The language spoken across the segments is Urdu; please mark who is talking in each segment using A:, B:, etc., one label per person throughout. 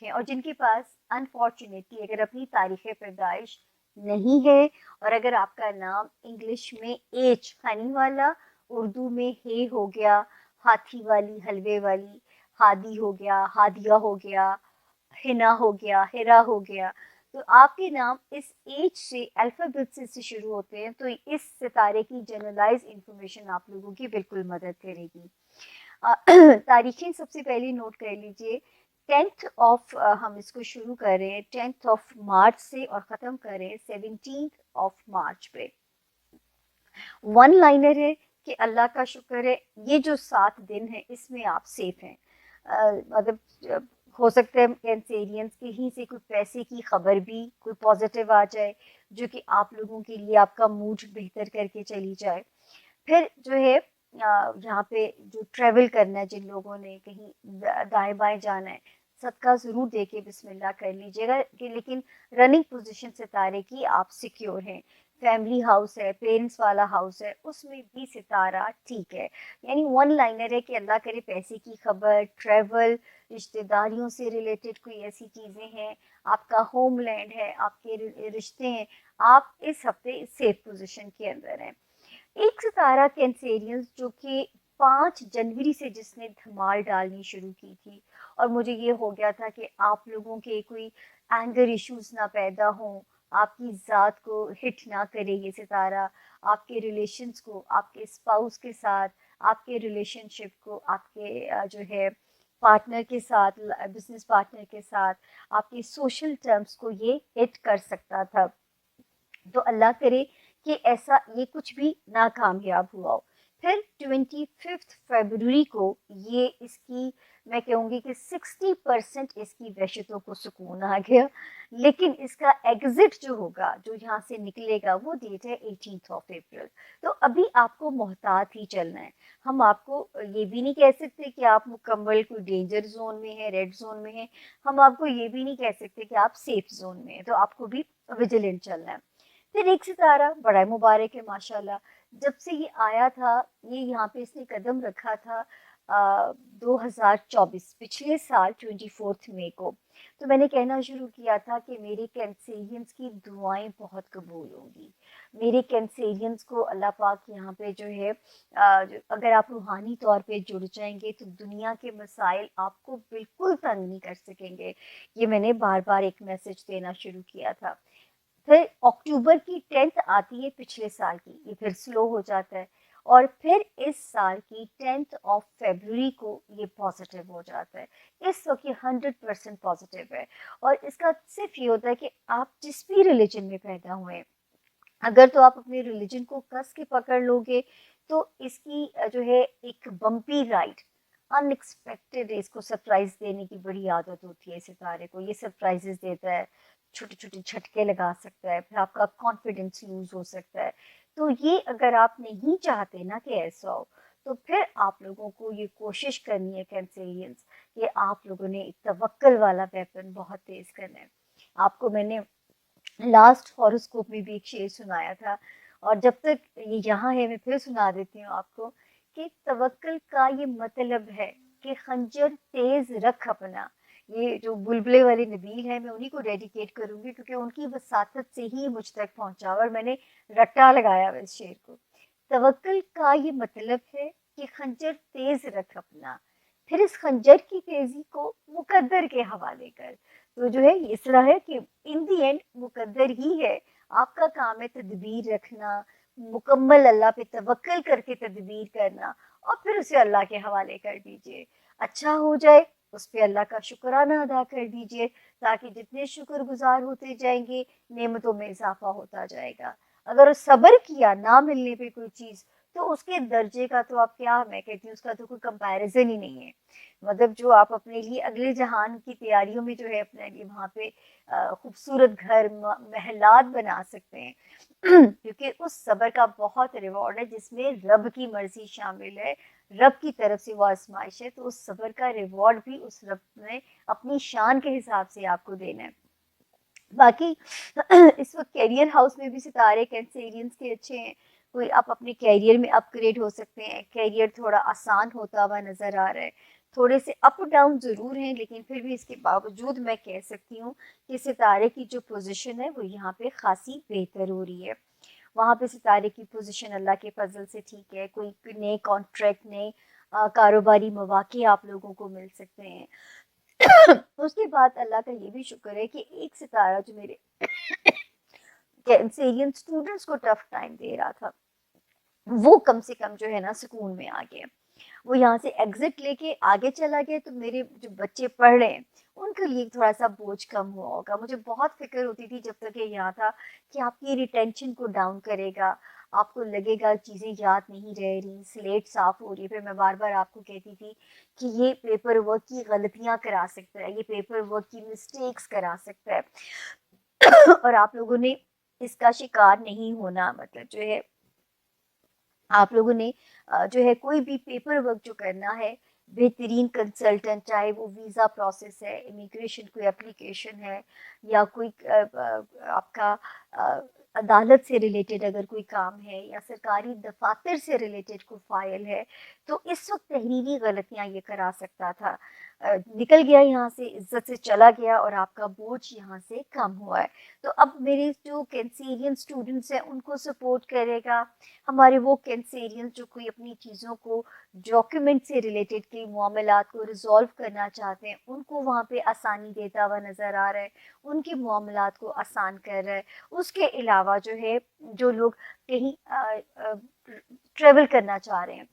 A: ہیں اور جن کے پاس انفارچونیٹلی اگر اپنی تاریخ پیدائش نہیں ہے، اور اگر آپ کا نام انگلش میں ایچ ہنی والا، اردو میں ہے ہو گیا، ہاتھی والی، حلوے والی، ہادی ہو گیا، ہادیہ ہو گیا، ہنا ہو گیا، ہیرا ہو گیا، تو آپ کے نام اس ایج سے الفابیٹ سے شروع ہوتے ہیں، تو اس ستارے کی جنرلائز انفارمیشن آپ لوگوں کی بالکل مدد کرے گی۔ تاریخیں سب سے پہلے نوٹ کر لیجئے۔ 10th آف ہم اس کو شروع کر رہے ہیں 10th آف مارچ سے اور ختم کر رہے ہیں 17th آف مارچ پہ۔ ون لائنر ہے کہ اللہ کا شکر ہے یہ جو 7 دن ہے اس میں آپ سیف ہیں۔ مطلب ہو سکتا ہے کینسیرینس کہیں سے کوئی پیسے کی خبر بھی کوئی پازیٹیو آ جائے جو کہ آپ لوگوں کے لیے آپ کا موڈ بہتر کر کے چلی جائے۔ پھر جو ہے یہاں پہ جو ٹریول کرنا ہے، جن لوگوں نے کہیں دائیں بائیں جانا ہے، صدقہ ضرور دے کے بسم اللہ کر لیجیے گا کہ لیکن رننگ پوزیشن ستارے کی آپ سیکیور ہیں۔ فیملی ہاؤس ہے، پیرنٹس والا ہاؤس ہے، اس میں بھی ستارہ ٹھیک ہے۔ یعنی ون لائنر ہے کہ اللہ کرے پیسے کی خبر، ٹریول، رشتہ داریوں سے ریلیٹڈ کوئی ایسی چیزیں ہیں، آپ کا ہوم لینڈ ہے، آپ کے رشتے ہیں، آپ اس ہفتے سیف پوزیشن کے اندر ہیں۔ ایک ستارہ کینسیرینس جو کہ 5 جنوری سے جس نے دھمال ڈالنی شروع کی تھی، اور مجھے یہ ہو گیا تھا کہ آپ لوگوں کے کوئی اینگر ایشوز نہ پیدا ہوں، آپ کی ذات کو ہٹ نہ کرے یہ ستارہ، آپ کے ریلیشنز کو، آپ کے اسپاؤس کے ساتھ، آپ کے ریلیشن شپ کو، آپ کے جو ہے پارٹنر کے ساتھ، بزنس پارٹنر کے ساتھ، آپ کے سوشل ٹرمز کو یہ ہٹ کر سکتا تھا۔ تو اللہ کرے کہ ایسا یہ کچھ بھی ناکامیاب ہوا ہو۔ پھر 25 فیبروری کو یہ اس کی میں کہوں گی کہ 60% اس کی وحشتوں کو سکون آ گیا، لیکن اس کا ایگزٹ جو ہوگا، جو یہاں سے نکلے گا، وہ ڈیٹ ہے 18 اپریل۔ تو ابھی آپ کو محتاط ہی چلنا ہے۔ ہم آپ کو یہ بھی نہیں کہہ سکتے کہ آپ مکمل کوئی ڈینجر زون میں ہیں، ریڈ زون میں ہیں، ہم آپ کو یہ بھی نہیں کہہ سکتے کہ آپ سیف زون میں ہیں، تو آپ کو بھی ویجیلنٹ چلنا ہے۔ پھر ایک ستارہ بڑا مبارک ہے ماشاءاللہ، جب سے یہ آیا تھا، یہ یہاں پہ اس نے قدم رکھا تھا 2024 پچھلے سال 24 مئی کو، تو میں نے کہنا شروع کیا تھا کہ میرے کینسیرینس کی دعائیں بہت قبول ہوں گی۔ میرے کینسیرینس کو اللہ پاک یہاں پہ جو ہے اگر آپ روحانی طور پہ جڑ جائیں گے تو دنیا کے مسائل آپ کو بالکل تنگ نہیں کر سکیں گے۔ یہ میں نے بار بار ایک میسج دینا شروع کیا تھا۔ پھر اکتوبر کی 10th آتی ہے پچھلے سال کی، یہ پھر سلو ہو جاتا ہے، اور پھر اس سال کی 10th آف فیبروری کو یہ پازیٹیو ہو جاتا ہے۔ اس وقت یہ 100% پازیٹیو ہے، اور اس کا صرف یہ ہوتا ہے کہ آپ جس بھی ریلیجن میں پیدا ہوئے ہیں، اگر تو آپ اپنے ریلیجن کو کس کے پکڑ لو گے تو اس کی جو ہے ایک بمپی رائڈ، ان ایکسپیکٹڈ، اس کو سرپرائز دینے کی بڑی عادت ہوتی ہے ستارے کو، یہ سرپرائزز دیتا ہے، چھوٹے چھوٹے جھٹکے لگا سکتا ہے، پھر آپ کا کانفیڈنس لوز ہو سکتا ہے۔ تو یہ اگر آپ نہیں چاہتے نا کہ ایسا ہو، تو پھر آپ لوگوں کو یہ کوشش کرنی ہے کینسیرینس کہ آپ لوگوں نے توکل والا ویپن بہت تیز کرنا ہے۔ آپ کو میں نے لاسٹ ہاروسکوپ میں بھی ایک شعر سنایا تھا، اور جب تک یہ یہاں ہے میں پھر سنا دیتی ہوں آپ کو کہ توکل کا یہ مطلب ہے کہ خنجر تیز رکھ اپنا۔ یہ جو بلبلے والے نبیل ہیں میں انہی کو ڈیڈیکیٹ کروں گی کیونکہ ان کی وساطت سے ہی مجھ تک پہنچا، اور میں نے رٹا لگایا اس شعر کو۔ توکل کا یہ مطلب ہے کہ خنجر تیز رکھ اپنا، پھر اس خنجر کی تیزی کو مقدر کے حوالے کر۔ تو جو ہے اس طرح ہے کہ ان دی اینڈ مقدر ہی ہے، آپ کا کام ہے تدبیر رکھنا، مکمل اللہ پہ توکل کر کے تدبیر کرنا، اور پھر اسے اللہ کے حوالے کر دیجئے۔ اچھا ہو جائے اس پہ اللہ کا شکرانہ ادا کر دیجئے، تاکہ جتنے شکر گزار ہوتے جائیں گے نعمتوں میں اضافہ ہوتا جائے گا۔ اگر صبر کیا نہ ملنے پہ کوئی چیز، تو اس کے درجے کا تو آپ کیا، میں کہتی ہوں اس کا تو کوئی کمپیریزن ہی نہیں ہے۔ مطلب جو آپ اپنے لیے اگلے جہان کی تیاریوں میں جو ہے اپنے لیے وہاں پہ خوبصورت گھر محلات بنا سکتے ہیں، کیونکہ اس صبر کا بہت ریوارڈ ہے جس میں رب کی مرضی شامل ہے، رب کی طرف سے وہ آزمائش ہے، تو اس صبر کا ریوارڈ بھی اس رب نے اپنی شان کے حساب سے آپ کو دینا ہے۔ باقی اس وقت کیریئر ہاؤس میں بھی ستارے کینسیرینس کے اچھے ہیں، کوئی آپ اپنے کیریئر میں اپ گریڈ ہو سکتے ہیں، کیریئر تھوڑا آسان ہوتا ہوا نظر آ رہا ہے، تھوڑے سے اپ ڈاؤن ضرور ہیں، لیکن پھر بھی اس کے باوجود میں کہہ سکتی ہوں کہ ستارے کی جو پوزیشن ہے وہ یہاں پہ خاصی بہتر ہو رہی ہے. وہاں پہ ستارے کی پوزیشن اللہ کے فضل سے ٹھیک ہے. کوئی نئے کانٹریکٹ، نئے کاروباری مواقع آپ لوگوں کو مل سکتے ہیں. اس کے بعد اللہ کا یہ بھی شکر ہے کہ ایک ستارہ جو میرے کینسیرین اسٹوڈنٹس کو ٹف ٹائم دے رہا تھا، وہ کم سے کم جو ہے نا سکون میں آ گیا. وہ یہاں سے ایگزٹ لے کے آگے چلا گیا. تو میرے جو بچے پڑھ رہے ہیں ان کے لیے تھوڑا سا بوجھ کم ہوا ہوگا. مجھے بہت فکر ہوتی تھی جب تک یہ یہاں تھا کہ آپ کی ریٹینشن کو ڈاؤن کرے گا، آپ کو لگے گا چیزیں یاد نہیں رہ رہی، سلیٹ صاف ہو رہی ہے. پھر میں بار بار آپ کو کہتی تھی کہ یہ پیپر ورک کی غلطیاں کرا سکتا ہے، یہ پیپر ورک کی مسٹیکس کرا سکتا ہے، اور آپ لوگوں نے اس کا شکار نہیں ہونا. مطلب جو ہے آپ لوگوں نے جو ہے کوئی بھی پیپر ورک جو کرنا ہے، بہترین کنسلٹنٹ، چاہے وہ ویزا پروسیس ہے، امیگریشن کوئی اپلیکیشن ہے، یا کوئی آپ کا عدالت سے ریلیٹڈ اگر کوئی کام ہے، یا سرکاری دفاتر سے ریلیٹڈ کوئی فائل ہے، تو اس وقت تحریری غلطیاں یہ کرا سکتا تھا. نکل گیا یہاں سے، عزت سے چلا گیا، اور آپ کا بوجھ یہاں سے کم ہوا ہے. تو اب میرے جو کینسیرین اسٹوڈنٹس ہیں ان کو سپورٹ کرے گا. ہمارے وہ کینسیرین جو کوئی اپنی چیزوں کو ڈاکیومنٹ سے ریلیٹڈ کے معاملات کو ریزالو کرنا چاہتے ہیں، ان کو وہاں پہ آسانی دیتا ہوا نظر آ رہا ہے، ان کے معاملات کو آسان کر رہا ہے. اس کے علاوہ جو ہے جو لوگ کہیں ٹریول کرنا چاہ رہے ہیں،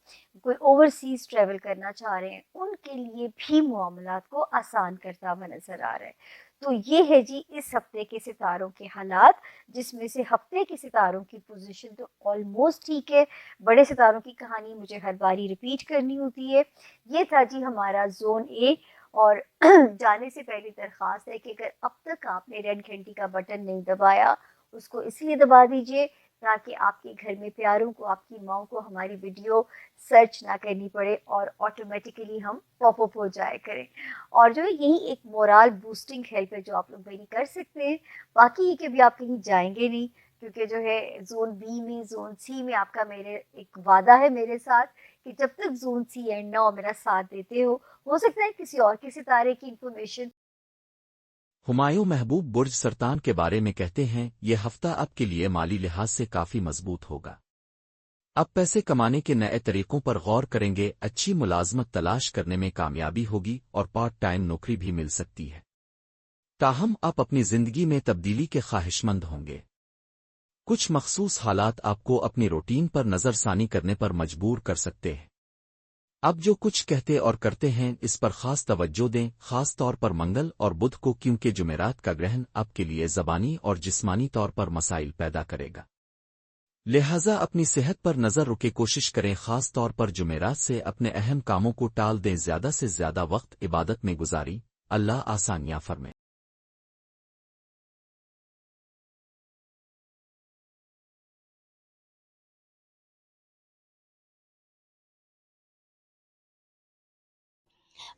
A: کوئی اوورسیز ٹریول کرنا چاہ رہے ہیں، ان کے لیے بھی معاملات کو آسان کرتا ہوا نظر آ رہا ہے. تو یہ ہے جی اس ہفتے کے ستاروں کے حالات، جس میں سے ہفتے کے ستاروں کی پوزیشن تو آلموسٹ ٹھیک ہے. بڑے ستاروں کی کہانی مجھے ہر باری ریپیٹ کرنی ہوتی ہے. یہ تھا جی ہمارا زون اے. اور جانے سے پہلے درخواست ہے کہ اگر اب تک آپ نے ریڈ گھنٹی کا بٹن نہیں دبایا، اس کو اس لیے دبا دیجئے تاکہ آپ کے گھر میں پیاروں کو، آپ کی ماں کو ہماری ویڈیو سرچ نہ کرنی پڑے اور آٹومیٹیکلی ہم پاپ اپ ہو جائے کریں. اور جو ہے یہی ایک مورال بوسٹنگ ہیلپ ہے جو آپ لوگ میری کر سکتے ہیں. باقی یہ کہ بھی آپ کہیں جائیں گے نہیں، کیونکہ جو ہے زون بی میں، زون سی میں آپ کا میرے ایک وعدہ ہے میرے ساتھ کہ جب تک زون سی اینڈ نہ ہو میرا ساتھ دیتے ہو سکتا ہے کسی اور کے ستارے کی انفارمیشن.
B: ہمایوں محبوب برج سرطان کے بارے میں کہتے ہیں، یہ ہفتہ آپ کے لیے مالی لحاظ سے کافی مضبوط ہوگا. اب پیسے کمانے کے نئے طریقوں پر غور کریں گے، اچھی ملازمت تلاش کرنے میں کامیابی ہوگی اور پارٹ ٹائم نوکری بھی مل سکتی ہے. تاہم آپ اپنی زندگی میں تبدیلی کے خواہش مند ہوں گے. کچھ مخصوص حالات آپ کو اپنی روٹین پر نظر ثانی کرنے پر مجبور کر سکتے ہیں. اب جو کچھ کہتے اور کرتے ہیں اس پر خاص توجہ دیں، خاص طور پر منگل اور بدھ کو، کیونکہ جمعرات کا گرہن آپ کے لیے زبانی اور جسمانی طور پر مسائل پیدا کرے گا. لہذا اپنی صحت پر نظر رکھے کوشش کریں، خاص طور پر جمعرات سے اپنے اہم کاموں کو ٹال دیں، زیادہ سے زیادہ وقت عبادت میں گزاری. اللہ آسانیاں فرمائے.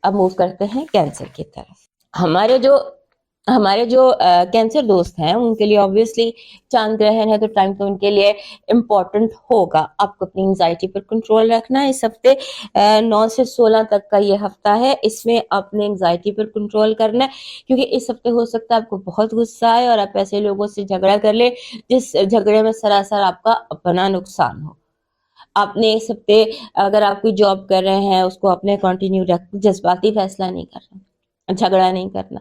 C: اب موو کرتے ہیں کینسر کی طرف. ہمارے جو کینسر دوست ہیں ان کے لیے آبویسلی چاند گرہن ہے تو ٹائم تو ان کے لیے امپورٹنٹ ہوگا. آپ کو اپنی انزائٹی پر کنٹرول رکھنا ہے. اس ہفتے 9 سے 16 تک کا یہ ہفتہ ہے، اس میں آپ نے انزائٹی پر کنٹرول کرنا ہے، کیونکہ اس ہفتے ہو سکتا ہے آپ کو بہت غصہ آئے اور آپ ایسے لوگوں سے جھگڑا کر لیں جس جھگڑے میں سراسر آپ کا اپنا نقصان ہو. آپ نے اس ہفتے اگر آپ کوئی جاب کر رہے ہیں اس کو اپنے کنٹینیو رکھ، جذباتی فیصلہ نہیں کرنا، جھگڑا نہیں کرنا.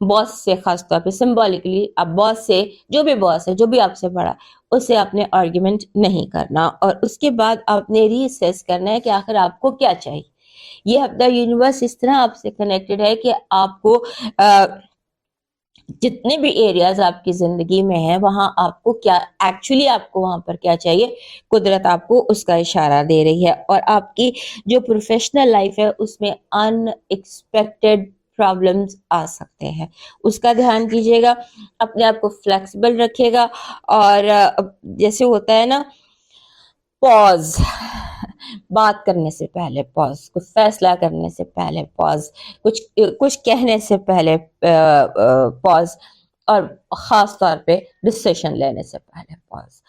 C: باس سے خاص طور پہ سمبولکلی آپ باس سے، جو بھی باس ہے، جو بھی آپ سے بڑا، اس سے آپ نے آرگیومنٹ نہیں کرنا. اور اس کے بعد آپ نے ری اسیس کرنا ہے کہ آخر آپ کو کیا چاہیے. یہ ہفتہ یونیورس اس طرح آپ سے کنیکٹڈ ہے کہ آپ کو جتنے بھی ایریاز آپ کی زندگی میں ہیں وہاں آپ کو کیا ایکچولی آپ کو وہاں پر کیا چاہیے، قدرت آپ کو اس کا اشارہ دے رہی ہے. اور آپ کی جو پروفیشنل لائف ہے اس میں ان ایکسپیکٹڈ پرابلمز آ سکتے ہیں، اس کا دھیان کیجیے گا. اپنے آپ کو فلیکسیبل رکھے گا. اور جیسے ہوتا ہے نا پاز، بات کرنے سے پہلے پاز، کچھ فیصلہ کرنے سے پہلے پاز، کچھ کہنے سے پہلے پاز، اور خاص طور پہ ڈسیشن لینے سے پہلے پاز.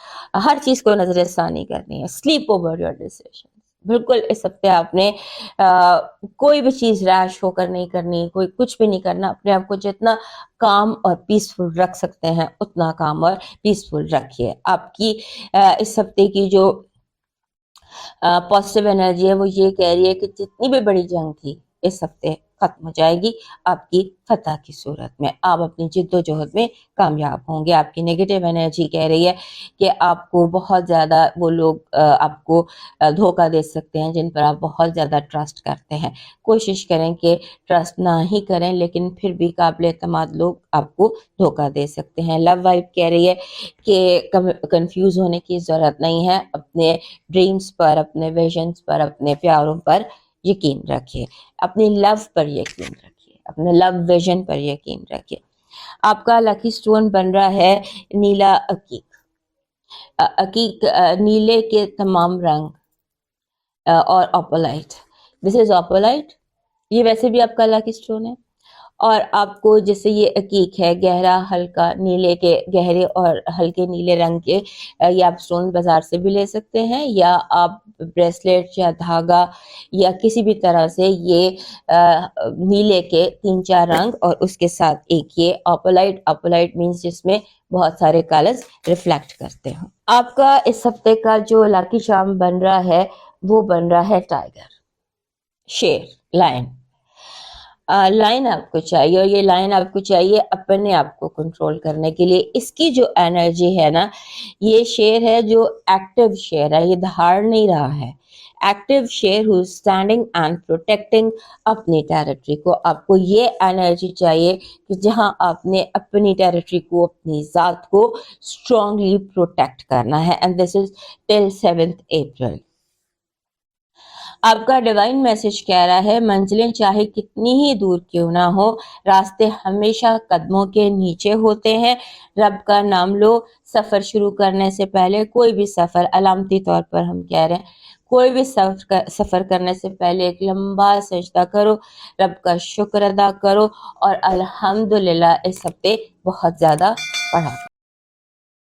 C: ہر چیز کو نظر ثانی کرنی ہے. Slip over your ڈسیشن. بالکل اس ہفتے آپ نے کوئی بھی چیز ریش ہو کر نہیں کرنی, کوئی کچھ بھی نہیں کرنا. اپنے آپ کو جتنا کام اور پیسفل رکھ سکتے ہیں اتنا کام اور پیسفل رکھیے. آپ کی اس ہفتے کی جو پازیٹیو انرجی ہے وہ یہ کہہ رہی ہے کہ جتنی بھی بڑی جنگ تھی اس ہفتے ختم ہو جائے گی آپ کی فتح کی صورت میں. آپ اپنی جد و جہد میں کامیاب ہوں گے. آپ کی نیگیٹو انرجی کہہ رہی ہے کہ آپ کو بہت زیادہ وہ لوگ آپ کو دھوکہ دے سکتے ہیں جن پر آپ بہت زیادہ ٹرسٹ کرتے ہیں. کوشش کریں کہ ٹرسٹ نہ ہی کریں, لیکن پھر بھی قابل اعتماد لوگ آپ کو دھوکہ دے سکتے ہیں. لو وائب کہہ رہی ہے کہ کنفیوز ہونے کی ضرورت نہیں ہے. اپنے ڈریمز پر, اپنے ویژنز پر, اپنے پیاروں پر یقین رکھیے, اپنی لو پر یقین رکھیے, اپنے لو ویژن پر یقین رکھیے. آپ کا لکی سٹون بن رہا ہے نیلا عقیق. عقیق نیلے کے تمام رنگ اور اوپولائٹ. دس از اوپولائٹ. یہ ویسے بھی آپ کا لکی سٹون ہے, اور آپ کو جیسے یہ عقیق ہے گہرا ہلکا نیلے کے, گہرے اور ہلکے نیلے رنگ کے, یہ آپ سٹون بازار سے بھی لے سکتے ہیں, یا آپ بریسلیٹ یا دھاگا یا کسی بھی طرح سے یہ نیلے کے 3-4 رنگ اور اس کے ساتھ ایک یہ اوپولائٹ. اوپولائٹ مینس جس میں بہت سارے کلرز ریفلیکٹ کرتے ہوں. آپ کا اس ہفتے کا جو لاکی چارم بن رہا ہے وہ بن رہا ہے ٹائگر, شیر, لائن. لائن آپ کو چاہیے, اور یہ لائن آپ کو چاہیے اپنے آپ کو کنٹرول کرنے کے لیے. اس کی جو انرجی ہے نا, یہ شیر ہے جو ایکٹیو شیر ہے, یہ دھاڑ نہیں رہا ہے. ایکٹیو شیر ہو اسٹینڈنگ اینڈ پروٹیکٹنگ اپنی ٹیریٹری کو. آپ کو یہ انرجی چاہیے کہ جہاں آپ نے اپنی ٹیریٹری کو, اپنی ذات کو اسٹرانگلی پروٹیکٹ کرنا ہے. And this is till 7 April. آپ کا ڈیوائن میسج کہہ رہا ہے منزلیں چاہے کتنی ہی دور کیوں نہ ہو, راستے ہمیشہ قدموں کے نیچے ہوتے ہیں. رب کا نام لو. سفر شروع کرنے سے پہلے, کوئی بھی سفر, علامتی طور پر ہم کہہ رہے ہیں, کوئی بھی سفر کرنے سے پہلے ایک لمبا سجدہ کرو, رب کا شکر ادا کرو, اور الحمدللہ اس ہفتے بہت زیادہ پڑھا کرو.